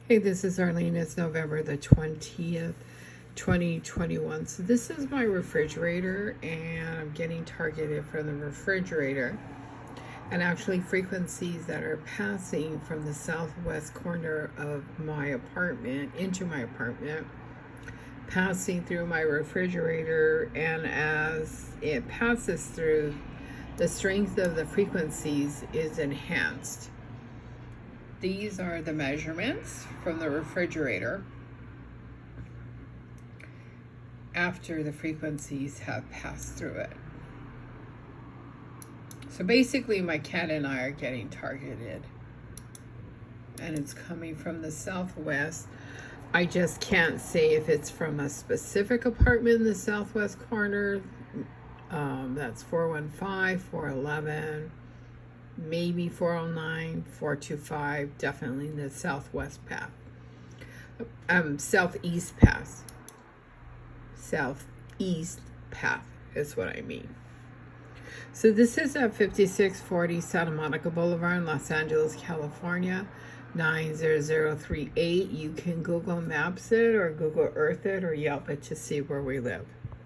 Hey, this is Arlene. It's November the 20th, 2021. So this is my refrigerator, and I'm getting targeted from the refrigerator. And actually frequencies that are passing from the southwest corner of my apartment into my apartment, passing through my refrigerator, and as it passes through, the strength of the frequencies is enhanced. These are the measurements from the refrigerator after the frequencies have passed through it. So basically my cat and I are getting targeted, and it's coming from the southwest. I just can't say if it's from a specific apartment in the southwest corner. That's 415, 411, maybe 409, 425, definitely the southwest path. Southeast path. Southeast path is what I mean. So this is at 5640 Santa Monica Boulevard in Los Angeles, California, 90038. You can Google Maps it or Google Earth it or Yelp it to see where we live.